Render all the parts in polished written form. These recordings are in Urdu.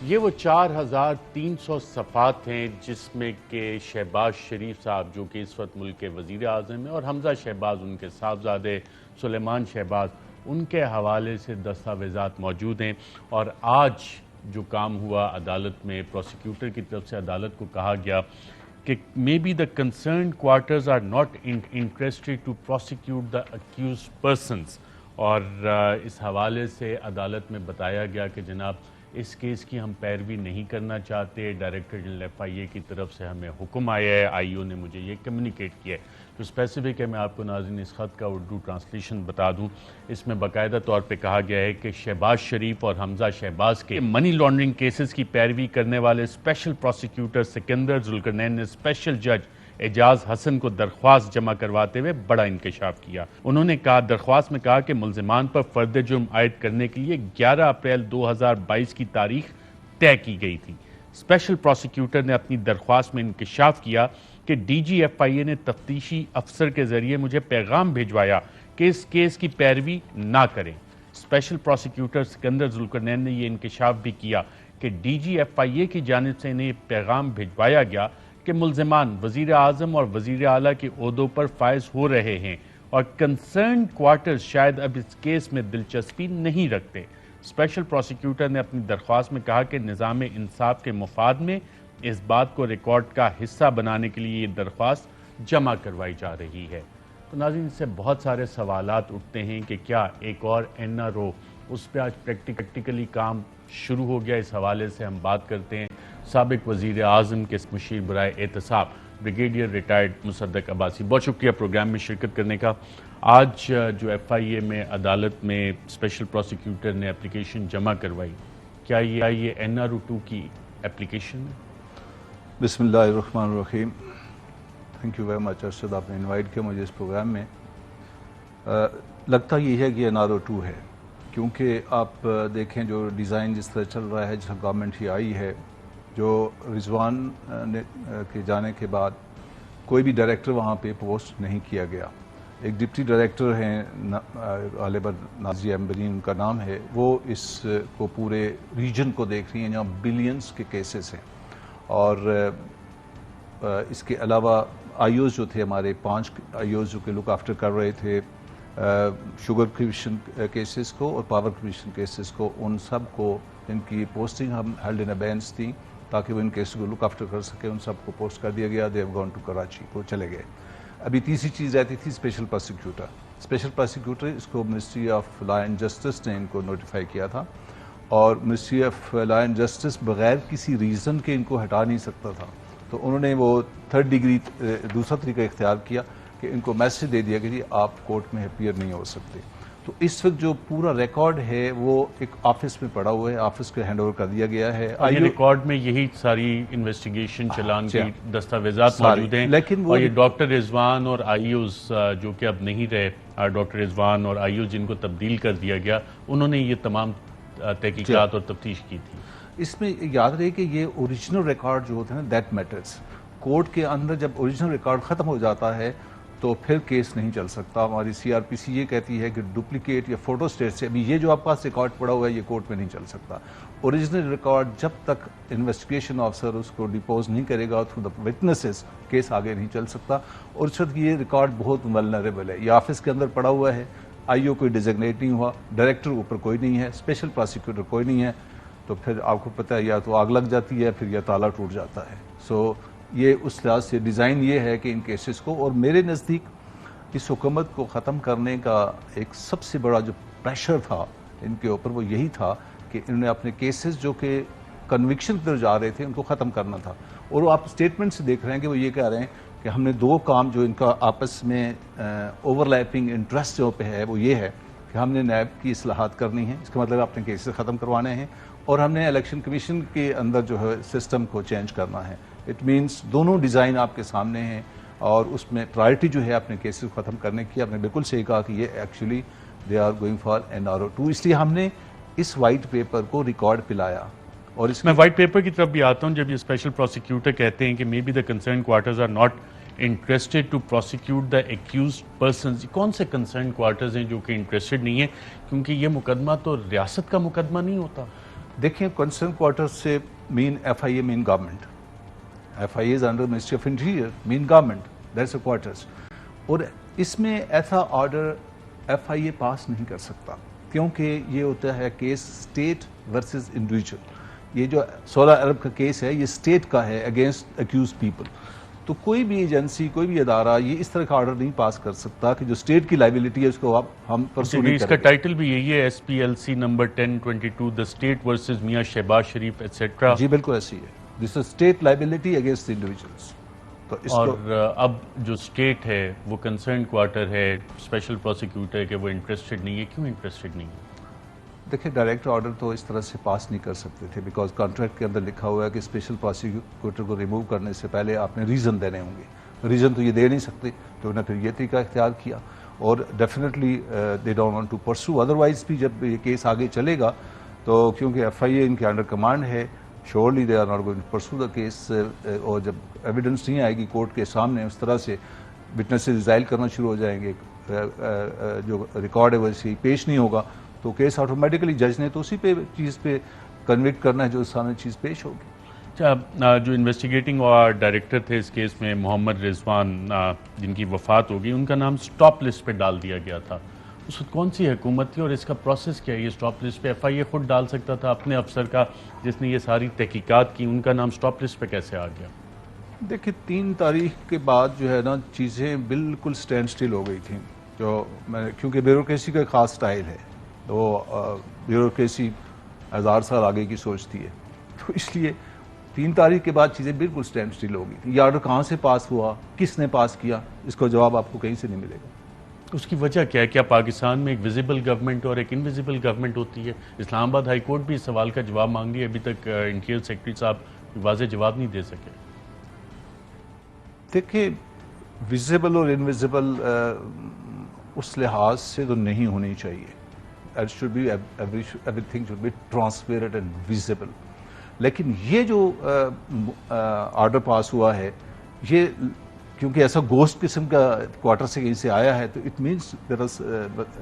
یہ وہ 4300 صفحات ہیں جس میں کہ شہباز شریف صاحب جو کہ اس وقت ملک کے وزیر اعظم ہیں اور حمزہ شہباز ان کے صاحبزادے سلیمان شہباز ان کے حوالے سے دستاویزات موجود ہیں۔ اور آج جو کام ہوا عدالت میں، پروسیکیوٹر کی طرف سے عدالت کو کہا گیا کہ maybe the concerned quarters are not interested to prosecute the accused persons، اور اس حوالے سے عدالت میں بتایا گیا کہ جناب اس کیس کی ہم پیروی نہیں کرنا چاہتے، ڈائریکٹر جنرل ایف آئی اے کی طرف سے ہمیں حکم آیا ہے، آئی او نے مجھے یہ کمیونیکیٹ کیا ہے۔ جو اسپیسیفک ہے میں آپ کو ناظرین اس خط کا اردو ٹرانسلیشن بتا دوں، اس میں باقاعدہ طور پہ کہا گیا ہے کہ شہباز شریف اور حمزہ شہباز کے منی لانڈرنگ کیسز کی پیروی کرنے والے اسپیشل پروسیکیوٹر سکندر ذوالقرنین نے اسپیشل جج اعجاز حسن کو درخواست جمع کرواتے ہوئے بڑا انکشاف کیا۔ انہوں نے درخواست میں کہا کہ ملزمان پر فرد جرم عائد کرنے کے لیے 11 اپریل 2022 کی تاریخ طے کی گئی تھی۔ اسپیشل پروسیکیوٹر نے اپنی درخواست میں انکشاف کیا کہ ڈی جی ایف آئی اے نے تفتیشی افسر کے ذریعے مجھے پیغام بھیجوایا کہ اس کیس کی پیروی نہ کریں۔ اسپیشل پروسیکیوٹر سکندر ذوالقرنین نے یہ انکشاف بھی کیا کہ ڈی جی ایف آئی اے کی جانب سے انہیں یہ پیغام بھیجوایا گیا کہ ملزمان وزیر اعظم اور وزیر اعلیٰ کے عہدوں پر فائز ہو رہے ہیں اور کنسرنڈ کوارٹرز شاید اب اس کیس میں دلچسپی نہیں رکھتے۔ اسپیشل پروسیکیوٹر نے اپنی درخواست میں کہا کہ نظام انصاف کے مفاد میں اس بات کو ریکارڈ کا حصہ بنانے کے لیے یہ درخواست جمع کروائی جا رہی ہے۔ تو ناظرین اس سے بہت سارے سوالات اٹھتے ہیں کہ کیا ایک اور این آر او اس پہ آج پریکٹیکلی کام شروع ہو گیا؟ اس حوالے سے ہم بات کرتے ہیں سابق وزیر اعظم کے مشیر برائے احتساب بریگیڈیئر ریٹائرڈ مصدق عباسی۔ بہت شکریہ پروگرام میں شرکت کرنے کا۔ آج جو ایف آئی اے میں عدالت میں اسپیشل پروسیکیوٹر نے اپلیکیشن جمع کروائی، کیا یہ این آر او 2 کی اپلیکیشن ہے؟ بسم اللہ الرحمن الرحیم۔ Thank you very much Arshad, آپ نے انوائٹ کیا مجھے اس پروگرام میں۔ لگتا یہ ہے کہ این آر او 2 ہے، کیونکہ آپ دیکھیں جو ڈیزائن جس طرح چل رہا ہے، جس گورنمنٹ ہی آئی ہے، جو رضوان کے جانے کے بعد کوئی بھی ڈائریکٹر وہاں پہ پوسٹ نہیں کیا گیا۔ ایک ڈپٹی ڈائریکٹر ہیں غالباً نازیہ امبرین ان کا نام ہے، وہ اس کو پورے ریجن کو دیکھ رہی ہیں جہاں بلینز کے کیسز ہیں۔ اور اس کے علاوہ آئی اوز جو تھے ہمارے 5 آئی اوز جو کہ لک آفٹر کر رہے تھے شوگر کمیشن کیسز کو اور پاور کمیشن کیسز کو، ان سب کو ان کی پوسٹنگ ہم ہیلڈ ان ابینس تھیں تاکہ وہ ان کیسز کو لک آفٹر کر سکیں۔ ان سب کو پوسٹ کر دیا گیا، they have gone to Karachi, وہ چلے گئے۔ ابھی تیسری چیز رہتی تھی اسپیشل پروسیکیوٹر۔ اسپیشل پروسیکیوٹر اس کو ministry of law and justice نے ان کو نوٹیفائی کیا تھا، اور ministry of law and justice بغیر کسی ریزن کے ان کو ہٹا نہیں سکتا تھا، تو انہوں نے وہ 3rd ڈگری دوسرا طریقہ اختیار کیا کہ ان کو میسج دے دیا کہ جی آپ کورٹ میں اپیئر نہیں ہو سکتے۔ تو اس وقت جو پورا ریکارڈ ہے وہ ایک آفس میں پڑا ہوا ہے، آفس کو ہینڈ اوور کر دیا گیا ہے۔ ریکارڈ میں یہی ساری انویسٹیگیشن چلان کی دستاویزات موجود ہیں، لیکن اور یہ ڈاکٹر رضوان اور آئی اوز جو کہ اب نہیں رہے، ڈاکٹر رضوان اور آئی اوز جن کو تبدیل کر دیا گیا، انہوں نے یہ تمام تحقیقات اور تفتیش کی تھی۔ اس میں یاد رہے کہ یہ اوریجنل ریکارڈ جو ہوتے ہیں نا، دیٹ میٹرز۔ کورٹ کے اندر جب اوریجنل ریکارڈ ختم ہو جاتا ہے تو پھر کیس نہیں چل سکتا۔ ہماری سی آر پی سی یہ کہتی ہے کہ ڈپلیکیٹ یا فوٹو اسٹیٹ سے ابھی یہ جو آپ پاس ریکارڈ پڑا ہوا ہے یہ کورٹ میں نہیں چل سکتا۔ اوریجنل ریکارڈ جب تک انویسٹیگیشن آفیسر اس کو ڈیپوز نہیں کرے گا تھرو دا وٹنسز، کیس آگے نہیں چل سکتا۔ اور اس وقت یہ ریکارڈ بہت ولنریبل ہے، یہ آفس کے اندر پڑا ہوا ہے، آئی او کوئی ڈیزگنیٹ نہیں ہوا، ڈائریکٹر اوپر کوئی نہیں ہے، اسپیشل پروسیکیوٹر کوئی نہیں ہے، تو پھر آپ کو پتہ ہے یا تو آگ لگ جاتی ہے پھر یا تالا ٹوٹ جاتا ہے۔ سو یہ اس لحاظ سے ڈیزائن یہ ہے کہ ان کیسز کو، اور میرے نزدیک اس حکومت کو ختم کرنے کا ایک سب سے بڑا جو پریشر تھا ان کے اوپر وہ یہی تھا کہ انہوں نے اپنے کیسز جو کہ کنوکشن کی طرف جا رہے تھے ان کو ختم کرنا تھا۔ اور وہ آپ اسٹیٹمنٹ سے دیکھ رہے ہیں کہ وہ یہ کہہ رہے ہیں کہ ہم نے 2 کام جو ان کا آپس میں اوور لیپنگ انٹرسٹ جو پہ ہے وہ یہ ہے کہ ہم نے نیب کی اصلاحات کرنی ہے، اس کا مطلب اپنے کیسز ختم کروانے ہیں، اور ہم نے الیکشن کمیشن کے اندر جو ہے سسٹم کو چینج کرنا ہے۔ اٹ مینس دونوں ڈیزائن آپ کے سامنے ہیں، اور اس میں پرائرٹی جو ہے اپنے کیسز ختم کرنے کی، آپ نے بالکل صحیح کہا کہ یہ actually they are going for N R O 2۔ اس لیے ہم نے اس وائٹ پیپر کو ریکارڈ پلایا۔ اور اس میں وائٹ پیپر کی طرف بھی آتا ہوں، جب یہ اسپیشل پروسیکیوٹر کہتے ہیں کہ may be the concern quarters are not interested to prosecute the accused persons, کون سے کنسرن کوارٹرز ہیں جو کہ انٹرسٹڈ نہیں ہیں؟ کیونکہ یہ مقدمہ تو ریاست کا مقدمہ نہیں ہوتا۔ دیکھیں کنسرن کوارٹر سے mean F I A mean government, F I A is under ministry of interior, mean government, that's a quarters. اور اس میں ایسا آرڈر ایف آئی اے پاس نہیں کر سکتا کیونکہ یہ ہوتا ہے کیس اسٹیٹ ورسز انڈیویجول. یہ جو 16 ارب کا کیس ہے یہ اسٹیٹ کا ہے اگینسٹ اکیوز پیپل. تو کوئی بھی ایجنسی, کوئی بھی ادارہ یہ اس طرح کا آرڈر نہیں پاس کر سکتا کہ جو اسٹیٹ کی لائبلٹی ہے اس کو ہم پرسو نہیں اس کا کریں گے. ٹائٹل بھی یہی ہے S P L C number 1022 the state versus Mian Shehbaz Sharif etcetera. جی بالکل ایسی ہے, this is state liability against individuals. تو اس اور کو اب جو اسٹیٹ ہے وہ کنسرن کوارٹر ہے, اسپیشل پروسیکیوٹر کہ وہ انٹرسٹڈ نہیں ہے. کیوں انٹرسٹڈ نہیں ہے؟ دیکھیں ڈائریکٹ آرڈر تو اس طرح سے پاس نہیں کر سکتے تھے بیکاز کانٹریکٹ کے اندر لکھا ہوا ہے کہ اسپیشل پروسیکیوٹر کو ریموو کرنے سے پہلے آپ نے ریزن دینے ہوں گے. ریزن تو یہ دے نہیں سکتے, تو انہوں نے پھر یہ طریقہ اختیار کیا. اور definitely they don't want to pursue, otherwise بھی جب یہ کیس آگے چلے گا تو کیونکہ ایف آئی اے ان کے انڈر کمانڈ ہے, surely they are not going to pursue the case. اور جب ایویڈنس نہیں آئے گی کورٹ کے سامنے اس طرح سے وٹنسز ریزائل کرنا شروع ہو جائیں گے, جو ریکارڈ ہے وہ اسی پیش نہیں ہوگا تو کیس آٹومیٹکلی جج نے تو اسی پہ چیز پہ کنوکٹ کرنا ہے جو سامنے چیز پیش ہوگی. اچھا, جو انویسٹیگیٹنگ ڈائریکٹر تھے اس کیس میں محمد رضوان, جن کی وفات ہو گئی, ان کا نام سٹاپ لسٹ پہ ڈال دیا گیا تھا. اس وقت کون سی حکومت تھی اور اس کا پروسیس کیا ہے؟ یہ سٹاپ لسٹ پہ ایف آئی اے خود ڈال سکتا تھا اپنے افسر کا جس نے یہ ساری تحقیقات کی, ان کا نام سٹاپ لسٹ پہ کیسے آ گیا؟ دیکھیں 3 تاریخ کے بعد جو ہے نا چیزیں بالکل سٹینڈ سٹل ہو گئی تھیں. جو میں کیونکہ بیوروکریسی کا خاص سٹائل ہے, تو بیوروکریسی 1000 سال آگے کی سوچتی ہے, تو اس لیے 3 تاریخ کے بعد چیزیں بالکل سٹینڈ سٹل ہو گئی تھیں. یہ آرڈر کہاں سے پاس ہوا, کس نے پاس کیا, اس کا جواب آپ کو کہیں سے نہیں ملے گا. اس کی وجہ کیا ہے؟ کیا پاکستان میں ایک ویزیبل گورنمنٹ اور ایک انویزیبل گورنمنٹ ہوتی ہے؟ اسلام آباد ہائی کورٹ بھی اس سوال کا جواب مانگ رہی ہے, ابھی تک انٹیریئر سیکرٹری صاحب واضح جواب نہیں دے سکے. دیکھیں ویزیبل اور انویزیبل اس لحاظ سے تو نہیں ہونی چاہیے. It should be everything should be transparent and visible. لیکن یہ جو آرڈر پاس ہوا ہے یہ کیونکہ ایسا گوسٹ قسم کا کوارٹر سے کہیں سے آیا ہے تو اٹ مینس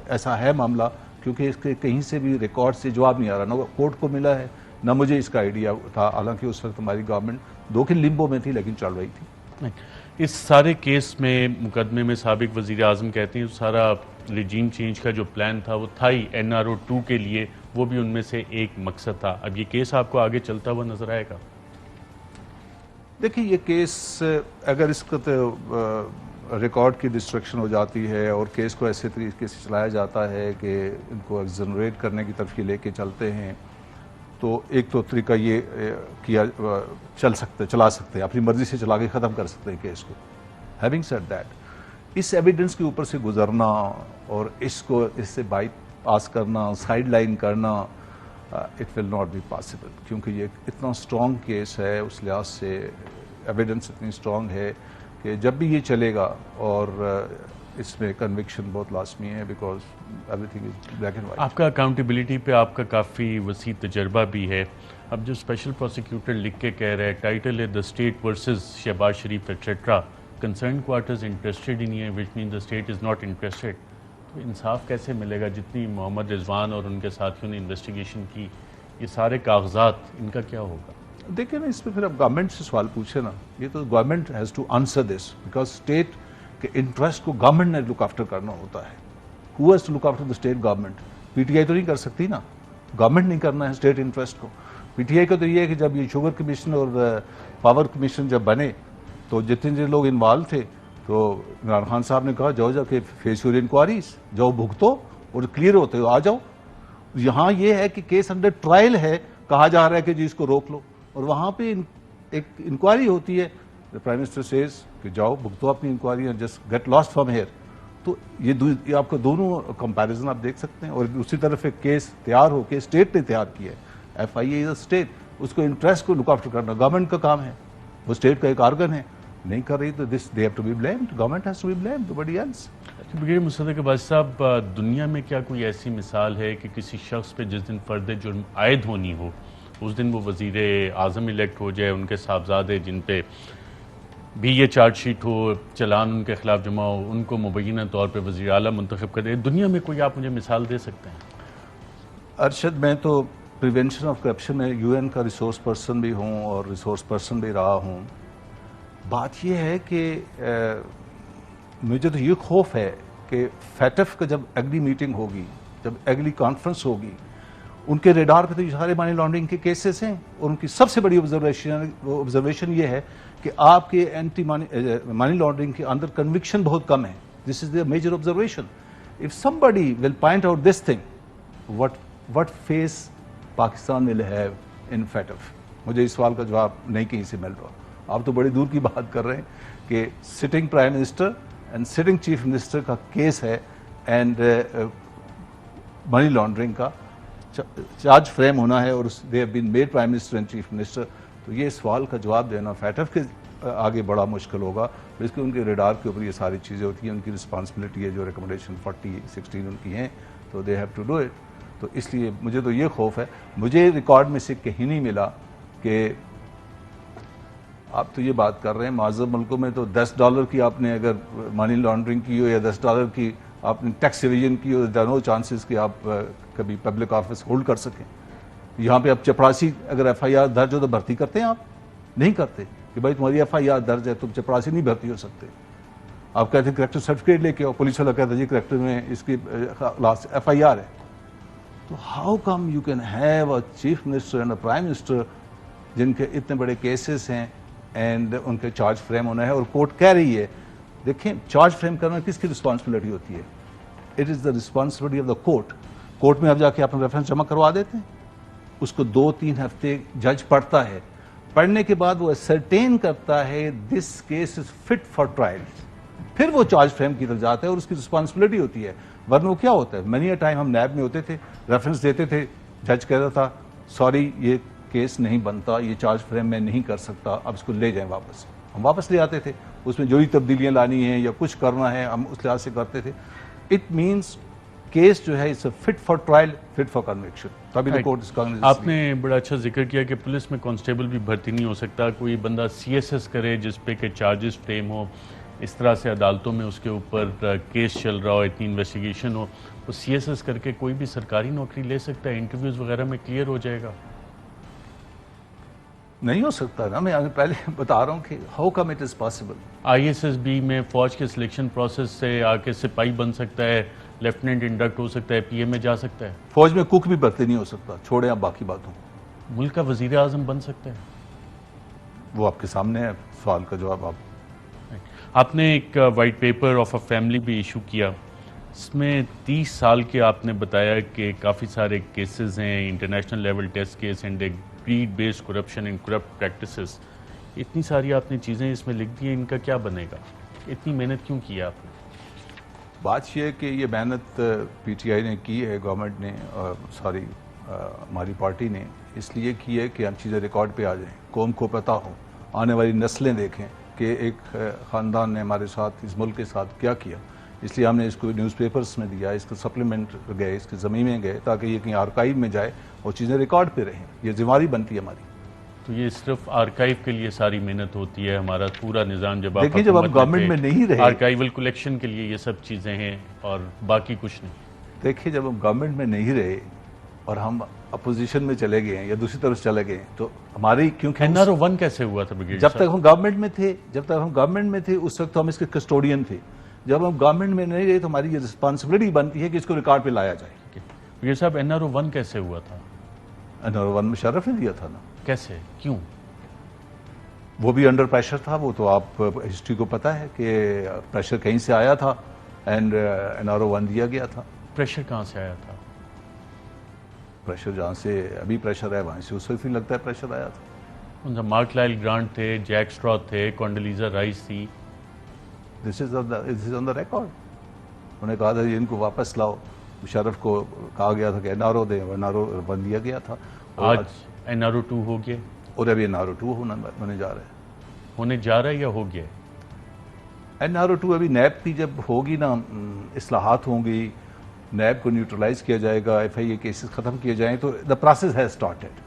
ایسا ہے معاملہ, کیونکہ اس کے کہیں سے بھی ریکارڈ سے جواب نہیں آ رہا, نہ کورٹ کو ملا ہے نہ مجھے اس کا آئیڈیا تھا, حالانکہ اس وقت ہماری گورنمنٹ 2 کے لمبو میں تھی لیکن چل رہی تھی. اس سارے کیس میں مقدمے میں سابق وزیر اعظم کہتے ہیں سارا ریجیم چینج کا جو پلان تھا وہ تھا ہی NRO 2 کے لیے, وہ بھی ان میں سے ایک مقصد تھا. اب یہ کیس آپ کو آگے چلتا ہوا نظر آئے گا؟ دیکھیں یہ کیس اگر اس کا ریکارڈ کی ڈسٹرکشن ہو جاتی ہے اور کیس کو ایسے طریقے سے چلایا جاتا ہے کہ ان کو ایگزنریٹ کرنے کی طرف یہ لے کے چلتے ہیں, تو ایک تو طریقہ یہ کیا چلا سکتے ہیں, اپنی مرضی سے چلا کے ختم کر سکتے ہیں کیس کو. ہیونگ سیڈ دیٹ, اس ایویڈنس کے اوپر سے گزرنا اور اس سے بائی پاس کرنا, سائڈ لائن کرنا, it will not be possible, کیونکہ یہ اتنا اسٹرانگ کیس ہے, اس لحاظ سے ایویڈنس اتنی اسٹرانگ ہے کہ جب بھی یہ چلے گا اور اس میں کنوکشن بہت لازمی ہے because every thing is black and white. آپ کا اکاؤنٹیبلٹی پہ آپ کا کافی وسیع تجربہ بھی ہے. اب جو اسپیشل پروسیکیوٹر لکھ کے کہہ رہے ہیں ٹائٹل ہے the state versus Shahbaz Sharif et cetera, concern quarters interested ہی نہیں ہے, which mean the state is not interested. تو انصاف کیسے ملے گا؟ جتنی محمد رضوان اور ان کے ساتھیوں نے انویسٹیگیشن کی, یہ سارے کاغذات, ان کا کیا ہوگا؟ دیکھیں نا اس پہ پھر آپ گورنمنٹ سے سوال پوچھیں نا, یہ تو government has to answer this because state کے انٹرسٹ کو گورنمنٹ نے لک آفٹر کرنا ہوتا ہے. Who has to look after the state government? P T I تو نہیں کر سکتی نا, گورنمنٹ نہیں کرنا ہے اسٹیٹ انٹرسٹ کو. پی ٹی آئی کا تو یہ ہے کہ جب یہ شوگر کمیشن اور پاور کمیشن جب بنے تو جتنے لوگ انوالو تھے تو عمران خان صاحب نے کہا جاؤ جا کے فیس یور انکوائریز, جاؤ بھگتو اور کلیئر ہوتے ہو آ جاؤ. یہاں یہ ہے کہ کیس انڈر ٹرائل ہے, کہا جا رہا ہے کہ جی اس کو روک لو, اور وہاں پہ ایک انکوائری ہوتی ہے, پرائم منسٹر سیز کہ جاؤ بھگتو اپنی inquiry and just get lost from here. تو یہ آپ کو دونوں کمپیریزن آپ دیکھ سکتے ہیں. اور دوسری طرف ایک کیس تیار ہو کے اسٹیٹ نے تیار کیا ہے, F I A is a state, اس کو انٹرسٹ کو لک آفٹر کرنا گورنمنٹ کا کام ہے, وہ اسٹیٹ کا ایک آرگن ہے, نہیں کر رہی تو this they have to be blamed, government has to be blamed, nobody else. بغیر مصدق عباسی صاحب, دنیا میں کیا کوئی ایسی مثال ہے کہ کسی شخص پہ جس دن فرد جرم عائد ہونی ہو اس دن وہ وزیر اعظم الیکٹ ہو جائے, ان کے صاحبزادے جن پہ بھی یہ چارج شیٹ ہو, چلان ان کے خلاف جمع ہو, ان کو مبینہ طور پہ وزیر اعلیٰ منتخب کر دے؟ دنیا میں کوئی آپ مجھے مثال دے سکتے ہیں؟ ارشد, میں تو پریونشن آف کرپشن میں یو این کا ریسورس پرسن بھی ہوں اور ریسورس پرسن بھی رہا ہوں. بات یہ ہے کہ مجھے تو یہ خوف ہے کہ فیٹف کا جب اگلی میٹنگ ہوگی, جب اگلی کانفرنس ہوگی, ان کے ریڈار پہ تو یہ سارے منی لانڈرنگ کے کیسز ہیں, اور ان کی سب سے بڑی آبزرویشن یہ ہے کہ آپ کے اینٹی منی لانڈرنگ کے اندر کنوکشن بہت کم ہے. This is the major observation. If somebody will point out this thing, what face Pakistan will have in FATF? مجھے اس سوال کا جواب نہیں کہیں سے مل رہا. آپ تو بڑی دور کی بات کر رہے ہیں کہ sitting prime minister and sitting chief minister کا کیس ہے, اینڈ منی لانڈرنگ کا چارج فریم ہونا ہے, اور they have been made prime minister and chief minister. تو یہ سوال کا جواب دینا FATF کے آگے بڑا مشکل ہوگا, اس کے ان کے ریڈار کے اوپر یہ ساری چیزیں ہوتی ہیں, ان کی رسپانسبلٹی ہے, جو ریکمنڈیشن 40-16 ان کی ہیں, تو they have to do it. تو اس لیے مجھے تو یہ خوف ہے. مجھے ریکارڈ میں سے کہیں نہیں ملا کہ آپ تو یہ بات کر رہے ہیں معذب ملکوں میں تو $10 کی آپ نے اگر منی لانڈرنگ کی ہو یا $10 کی آپ نے ٹیکس ایویژن کی ہو, دیر نو چانسز کہ آپ کبھی پبلک آفس ہولڈ کر سکیں. یہاں پہ آپ چپراسی اگر FIR درج ہو تو بھرتی کرتے ہیں؟ آپ نہیں کرتے کہ بھائی تمہاری FIR درج ہے, تم چپراسی نہیں بھرتی ہو سکتے. آپ کہتے ہیں کریکٹر سرٹیفکیٹ لے کے آؤ, پولیس والا کہتا ہے جی کریکٹر میں اس کی لاسٹ FIR ہے. تو how come you can have a chief minister and a prime minister جن کے اتنے بڑے کیسز ہیں اینڈ ان کے چارج فریم ہونا ہے, اور کورٹ کہہ رہی ہے. دیکھیں چارج فریم کرنا کس کی رسپانسبلٹی ہوتی ہے؟ It is the responsibility of the court. Court میں اب جا کے اپنا ریفرنس جمع کروا دیتے ہیں, اس کو 2-3 ہفتے جج پڑھتا ہے, پڑھنے کے بعد وہ سرٹین کرتا ہے this case is fit for trial, پھر وہ چارج فریم کی طرف جاتا ہے اور اس کی رسپانسبلٹی ہوتی ہے. ورنہ وہ کیا ہوتا ہے, منی اے ٹائم ہم نیب میں ہوتے تھے, ریفرنس دیتے تھے, جج کہتا تھا سوری یہ کیس نہیں بنتا, یہ چارج فریم میں نہیں کر سکتا, اب اس کو لے جائیں واپس. ہم واپس لے آتے تھے, اس میں جو ہی تبدیلیاں لانی ہیں یا کچھ کرنا ہے ہم اس لحاظ سے کرتے تھے. اٹ مینس کیس جو ہے it's fit for trial, fit for conviction. تبھی کورٹ اس کا آپ نے بڑا اچھا ذکر کیا کہ پولیس میں کانسٹیبل بھی بھرتی نہیں ہو سکتا, کوئی بندہ CSS کرے جس پہ کہ چارجز فریم ہو, اس طرح سے عدالتوں میں اس کے اوپر کیس چل رہا ہو, اتنی انویسٹیگیشن ہو, تو CSS کر کے کوئی بھی سرکاری نوکری لے سکتا ہے, انٹرویوز وغیرہ میں کلیئر ہو جائے گا. نہیں ہو سکتا نا, میں پہلے بتا رہا ہوں کہ how come it is possible. ISSB میں فوج کے سلیکشن پروسیس سے آ کے سپاہی بن سکتا ہے, لیفٹیننٹ انڈکٹ ہو سکتا ہے, PM میں جا سکتا ہے. فوج میں کوک بھی بھرتی نہیں ہو سکتا, چھوڑیں آپ باقی باتوں. ملک کا وزیر اعظم بن سکتا ہے. وہ آپ کے سامنے ہے, سوال کا جواب آپ نے ایک white paper of a family بھی ایشو کیا, اس میں 30 سال کے آپ نے بتایا کہ کافی سارے کیسز ہیں, international level test case and greed based corruption and corrupt practices. اتنی ساری آپ نے چیزیں اس میں لکھ دی ہیں, ان کا کیا بنے گا؟ اتنی محنت کیوں کی آپ نے؟ بات یہ ہے کہ یہ محنت PTI نے کی ہے, گورنمنٹ نے, ساری ہماری پارٹی نے اس لیے کی ہے کہ ہم چیزیں ریکارڈ پہ آ جائیں, قوم کو پتہ ہو, آنے والی نسلیں دیکھیں کہ ایک خاندان نے ہمارے ساتھ اس ملک کے ساتھ کیا کیا. اس لیے ہم نے اس کو نیوز پیپرز میں دیا, اس کو سپلیمنٹ گئے, اس کے زمین میں گئے, تاکہ یہ کہیں آرکائیو میں جائے اور چیزیں ریکارڈ پہ رہیں. یہ ذمہ داری بنتی ہے ہماری. تو یہ صرف آرکائیو کے لیے ساری محنت ہوتی ہے, ہمارا پورا نظام جب دیکھیں جب ہم گورنمنٹ میں نہیں رہے, آرکائیول کلیکشن کے لیے یہ سب چیزیں ہیں اور باقی کچھ نہیں. دیکھیں جب ہم گورنمنٹ میں نہیں رہے اور ہم اپوزیشن میں چلے گئے ہیں یا دوسری طرف چلے گئے تو ہماری کیونکہ NRO-1 کیسے ہوا تھا بریگیڈیئر جب تک ہم گورنمنٹ میں تھے اس وقت تو ہم اس کے کسٹوڈین تھے. جب ہم گورنمنٹ میں نہیں رہے تو ہماری یہ رسپانسبلٹی بنتی ہے کہ اس کو ریکارڈ پہ لایا جائے. بریگیڈیئر صاحب NRO-1 کیسے ہوا تھا؟ NRO-1 مشرف نے دیا تھا نا. کیسے, کیوں؟ وہ بھی انڈر پریشر تھا, وہ تو آپ ہسٹری کو پتہ ہے کہ پریشر کہیں سے آیا تھا اینڈ NRO-1 دیا گیا تھا. پریشر کہاں سے آیا تھا؟ پریشر جہاں سے ابھی پریشر ہے وہاں سے اس وقت بھی لگتا ہے پریشر آیا تھا. ان سے مارک لائل گرانٹ تھے, جیک اسٹرا تھے, کونڈلیزا رائس تھی. دس از آن دا ریکارڈ. انہوں نے کہا تھا ان کو واپس لاؤ, مشرف کو کہا گیا تھا کہ NRO دیں, NRO-1 دیا گیا تھا. آج NRO-2 ہو گیا اور ابھی NRO-2 ہونے جا رہا ہے. ہونے جا رہا ہے یا ہو گیا؟ NRO-2 ابھی نیب کی جب ہوگی نا, اصلاحات ہوں گی, نیب کو نیوٹرلائز کیا جائے گا, FIA کیسز ختم کیے جائیں تو دا پروسیس ہیز اسٹارٹڈ.